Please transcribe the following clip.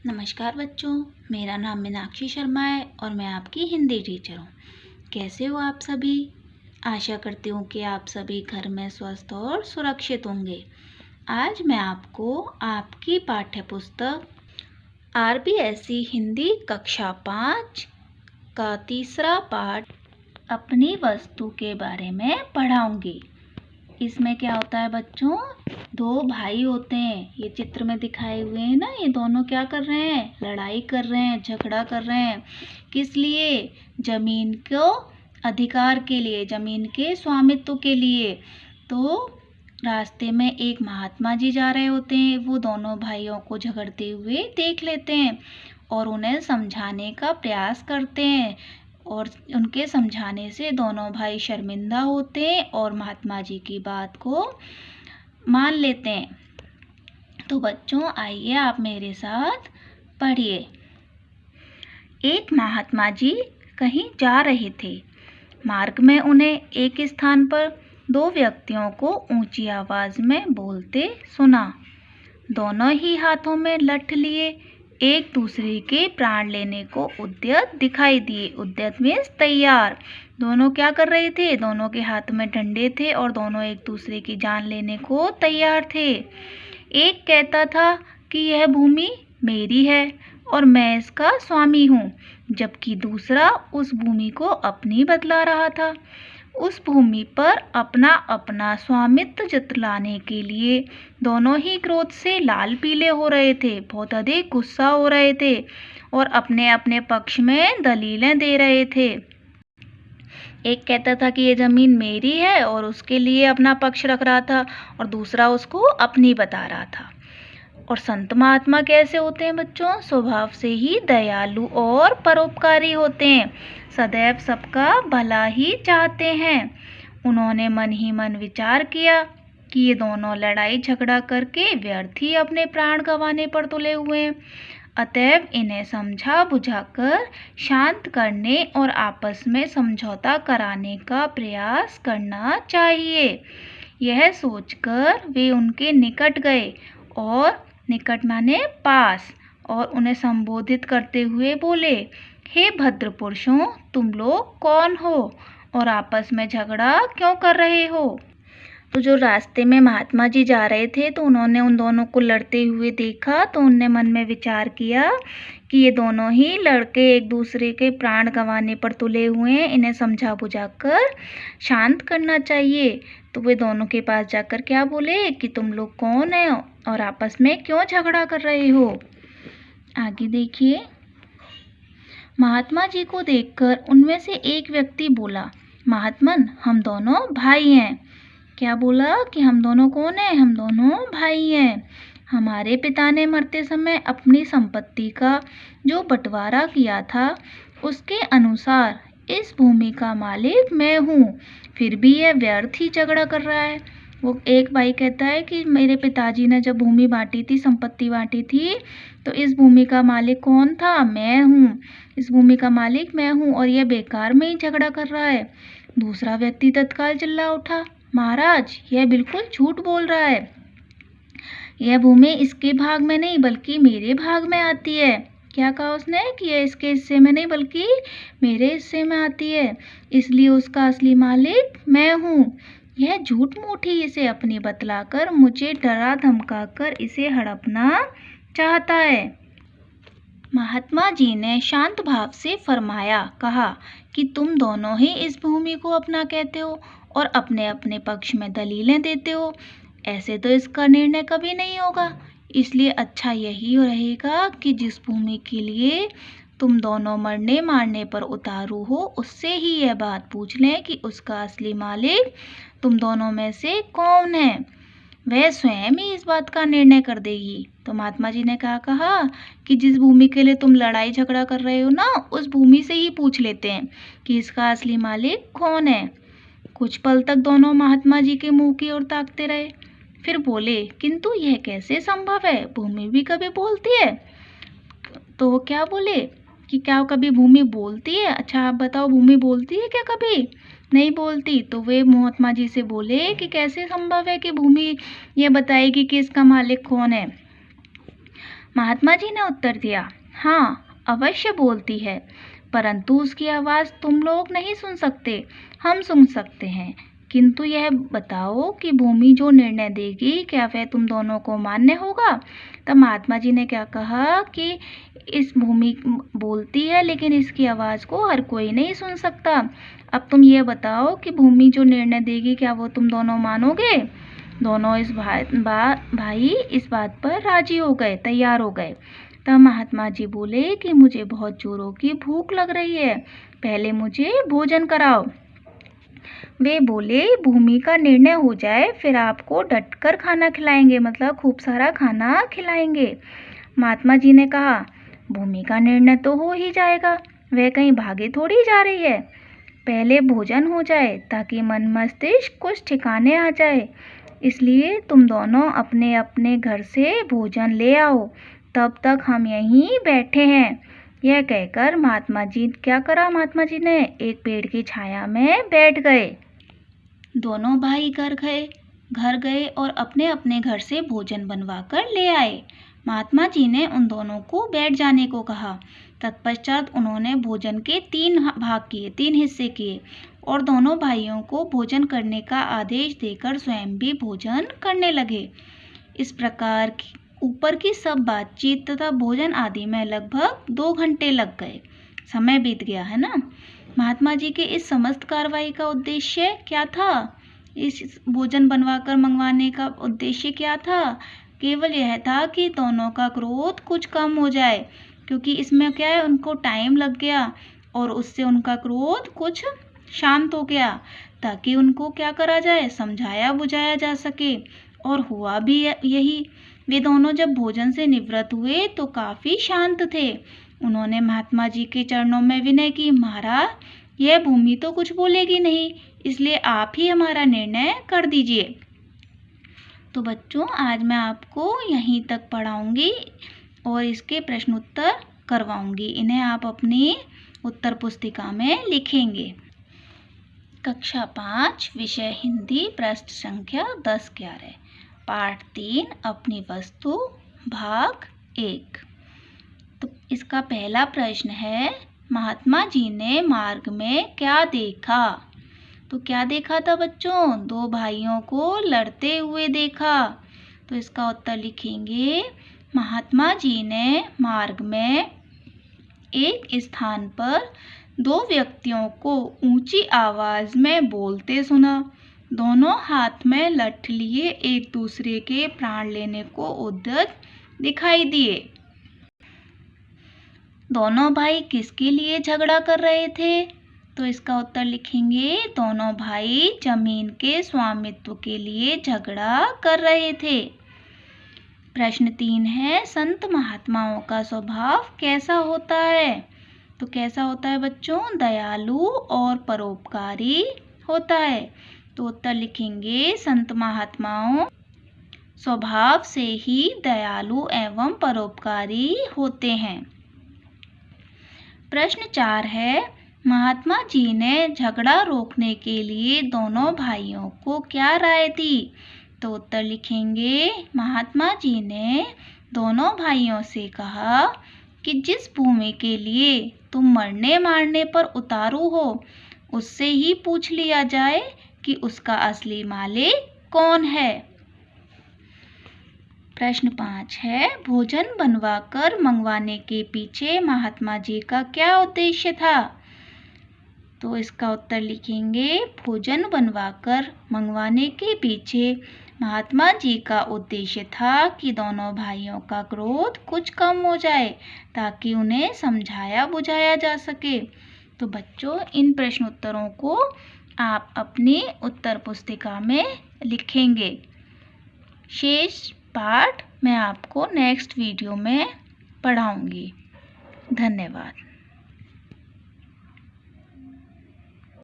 नमस्कार बच्चों, मेरा नाम मीनाक्षी शर्मा है और मैं आपकी हिंदी टीचर हूँ। कैसे हो आप सभी? आशा करती हूँ कि आप सभी घर में स्वस्थ और सुरक्षित होंगे। आज मैं आपको आपकी पाठ्य पुस्तक आरबीएसई हिंदी कक्षा 5 का तीसरा पाठ अपनी वस्तु के बारे में पढ़ाऊँगी। इसमें क्या होता है बच्चों, दो भाई होते हैं। ये चित्र में दिखाए हुए हैं ना, ये दोनों क्या कर रहे हैं? लड़ाई कर रहे हैं, झगड़ा कर रहे हैं। किस लिए? जमीन को अधिकार के लिए, जमीन के स्वामित्व के लिए। तो रास्ते में एक महात्मा जी जा रहे होते हैं। वो दोनों भाइयों को झगड़ते हुए देख लेते हैं और उन्हें समझाने का प्रयास करते हैं और उनके समझाने से दोनों भाई शर्मिंदा होते हैं और महात्मा जी की बात को मान लेते हैं। तो बच्चों आइए आप मेरे साथ पढ़िए। एक महात्मा जी कहीं जा रहे थे। मार्ग में उन्हें एक स्थान पर दो व्यक्तियों को ऊंची आवाज में बोलते सुना। दोनों ही हाथों में लठ लिए एक दूसरे के प्राण लेने को उद्यत दिखाई दिए। उद्यत मीन्स तैयार। दोनों क्या कर रहे थे? दोनों के हाथ में डंडे थे और दोनों एक दूसरे की जान लेने को तैयार थे। एक कहता था कि यह भूमि मेरी है और मैं इसका स्वामी हूँ, जबकि दूसरा उस भूमि को अपनी बतला रहा था। उस भूमि पर अपना अपना स्वामित्व जतलाने के लिए दोनों ही क्रोध से लाल पीले हो रहे थे, बहुत अधिक गुस्सा हो रहे थे और अपने अपने पक्ष में दलीलें दे रहे थे। एक कहता था कि ये ज़मीन मेरी है और उसके लिए अपना पक्ष रख रहा था और दूसरा उसको अपनी बता रहा था। और संत महात्मा कैसे होते हैं बच्चों? स्वभाव से ही दयालु और परोपकारी होते हैं, सदैव सबका भला ही चाहते हैं। उन्होंने मन ही मन विचार किया कि ये दोनों लड़ाई झगड़ा करके व्यर्थ ही अपने प्राण गंवाने पर तुले हुए हैं। अतएव इन्हें समझा बुझाकर शांत करने और आपस में समझौता कराने का प्रयास करना चाहिए। यह सोचकर वे उनके निकट गए और निकट माने पास, और उन्हें संबोधित करते हुए बोले, हे भद्र पुरुषों, तुम लोग कौन हो और आपस में झगड़ा क्यों कर रहे हो? तो जो रास्ते में महात्मा जी जा रहे थे तो उन्होंने उन दोनों को लड़ते हुए देखा, तो उनने मन में विचार किया कि ये दोनों ही लड़के एक दूसरे के प्राण गंवाने पर तुले हुए हैं, इन्हें समझा बुझाकर शांत करना चाहिए। तो वे दोनों के पास जाकर क्या बोले कि तुम लोग कौन है और आपस में क्यों झगड़ा कर रहे हो? आगे देखिए। महात्मा जी को देखकर उनमें से एक व्यक्ति बोला, महात्मन, हम दोनों भाई हैं। क्या बोला कि हम दोनों कौन हैं? हम दोनों भाई हैं। हमारे पिता ने मरते समय अपनी संपत्ति का जो बंटवारा किया था उसके अनुसार इस भूमि का मालिक मैं हूँ, फिर भी यह व्यर्थ ही झगड़ा कर रहा है। वो एक भाई कहता है कि मेरे पिताजी ने जब भूमि बांटी थी, संपत्ति बांटी थी, तो इस भूमि का मालिक कौन था? मैं हूँ। इस भूमि का मालिक मैं हूँ और यह बेकार में ही झगड़ा कर रहा है। दूसरा व्यक्ति तत्काल चिल्ला उठा, महाराज, यह बिल्कुल झूठ बोल रहा है। यह भूमि इसके भाग में नहीं बल्कि मेरे भाग में आती है। क्या कहा उसने? कि यह इसके हिस्से में नहीं बल्कि मेरे हिस्से में आती है, इसलिए उसका असली मालिक मैं हूँ। यह झूठ मूठी इसे अपनी बतलाकर मुझे डरा धमकाकर इसे हड़पना चाहता है। महात्मा जी ने शांत भाव से फरमाया, कहा कि तुम दोनों ही इस भूमि को अपना कहते हो और अपने अपने पक्ष में दलीलें देते हो। ऐसे तो इसका निर्णय कभी नहीं होगा, इसलिए अच्छा यही रहेगा कि जिस भूमि के लिए तुम दोनों मरने मारने पर उतारू हो उससे ही यह बात पूछ लें कि उसका असली मालिक तुम दोनों में से कौन है। वह स्वयं ही इस बात का निर्णय कर देगी। तो महात्मा जी ने कहा कि जिस भूमि के लिए तुम लड़ाई झगड़ा कर रहे हो ना, उस भूमि से ही पूछ लेते हैं कि इसका असली मालिक कौन है। कुछ पल तक दोनों महात्मा जी के मुंह की ओर ताकते रहे, फिर बोले, किंतु यह कैसे संभव है? भूमि भी कभी बोलती है? तो वो क्या बोले कि क्या कभी भूमि बोलती है? अच्छा आप बताओ, भूमि बोलती है क्या कभी? नहीं बोलती। तो वे महात्मा जी से बोले कि कैसे संभव है कि भूमि ये बताएगी कि इसका मालिक कौन है। महात्मा जी ने उत्तर दिया, हाँ अवश्य बोलती है, परंतु उसकी आवाज़ तुम लोग नहीं सुन सकते, हम सुन सकते हैं। किंतु यह बताओ कि भूमि जो निर्णय देगी क्या वह तुम दोनों को मान्य होगा? तब महात्मा जी ने क्या कहा कि इस भूमि बोलती है लेकिन इसकी आवाज़ को हर कोई नहीं सुन सकता। अब तुम ये बताओ कि भूमि जो निर्णय देगी क्या वो तुम दोनों मानोगे? दोनों इस भाई इस बात पर राजी हो गए, तैयार हो गए। तब महात्मा जी बोले कि मुझे बहुत जोरों की भूख लग रही है, पहले मुझे भोजन कराओ। वे बोले भूमि का निर्णय हो जाए फिर आपको डटकर खाना खिलाएंगे, मतलब खूब सारा खाना खिलाएंगे। महात्मा जी ने कहा भूमि का निर्णय तो हो ही जाएगा, वह कहीं भागे थोड़ी जा रही है। पहले भोजन हो जाए ताकि मन मस्तिष्क कुछ ठिकाने आ जाए, इसलिए तुम दोनों अपने अपने घर से भोजन ले आओ, तब तक हम यहीं बैठे हैं। यह कहकर महात्मा जी क्या करा, महात्मा जी ने एक पेड़ की छाया में बैठ गए। दोनों भाई घर गए और अपने अपने घर से भोजन बनवा कर ले आए। महात्मा जी ने उन दोनों को बैठ जाने को कहा। तत्पश्चात उन्होंने भोजन के 3 हिस्से किए और दोनों भाइयों को भोजन करने का आदेश देकर स्वयं भी भोजन करने लगे। इस प्रकार ऊपर की सब बातचीत तथा भोजन आदि में लगभग 2 घंटे लग गए। समय बीत गया है ना। महात्मा जी के इस समस्त कार्रवाई का उद्देश्य क्या था? इस भोजन बनवाकर मंगवाने का उद्देश्य क्या था? केवल यह था कि दोनों का क्रोध कुछ कम हो जाए, क्योंकि इसमें क्या है, उनको टाइम लग गया और उससे उनका क्रोध कुछ शांत हो गया, ताकि उनको क्या करा जाए, समझाया बुझाया जा सके। और हुआ भी यही। वे दोनों जब भोजन से निवृत्त हुए तो काफ़ी शांत थे। उन्होंने महात्मा जी के चरणों में विनय की, महाराज यह भूमि तो कुछ बोलेगी नहीं, इसलिए आप ही हमारा निर्णय कर दीजिए। तो बच्चों आज मैं आपको यहीं तक पढ़ाऊंगी और इसके प्रश्न उत्तर करवाऊंगी। इन्हें आप अपनी उत्तर पुस्तिका में लिखेंगे। कक्षा 5 विषय हिंदी, पृष्ठ संख्या 10-11, पाठ 3 अपनी वस्तु, भाग 1। तो इसका पहला प्रश्न है, महात्मा जी ने मार्ग में क्या देखा? तो क्या देखा था बच्चों? 2 भाइयों को लड़ते हुए देखा। तो इसका उत्तर लिखेंगे, महात्मा जी ने मार्ग में एक स्थान पर 2 व्यक्तियों को ऊंची आवाज में बोलते सुना। दोनों हाथ में लठ लिए एक दूसरे के प्राण लेने को उद्यत दिखाई दिए। दोनों भाई किसके लिए झगड़ा कर रहे थे? तो इसका उत्तर लिखेंगे, दोनों भाई जमीन के स्वामित्व के लिए झगड़ा कर रहे थे। प्रश्न 3 है, संत महात्माओं का स्वभाव कैसा होता है? तो कैसा होता है बच्चों? दयालु और परोपकारी होता है। तो उत्तर लिखेंगे, संत महात्माओं स्वभाव से ही दयालु एवं परोपकारी होते हैं। प्रश्न 4 है, महात्मा जी ने झगड़ा रोकने के लिए दोनों भाइयों को क्या राय दी? तो उत्तर लिखेंगे, महात्मा जी ने दोनों भाइयों से कहा कि जिस भूमि के लिए तुम मरने मारने पर उतारू हो, उससे ही पूछ लिया जाए कि उसका असली मालिक कौन है। प्रश्न 5 है, भोजन बनवाकर मंगवाने के पीछे महात्मा जी का क्या उद्देश्य था? तो इसका उत्तर लिखेंगे, भोजन बनवाकर मंगवाने के पीछे महात्मा जी का उद्देश्य था कि दोनों भाइयों का क्रोध कुछ कम हो जाए, ताकि उन्हें समझाया बुझाया जा सके। तो बच्चों इन प्रश्न उत्तरों को आप अपनी उत्तर पुस्तिका में लिखेंगे। शेष पाठ मैं आपको नेक्स्ट वीडियो में पढ़ाऊंगी। धन्यवाद।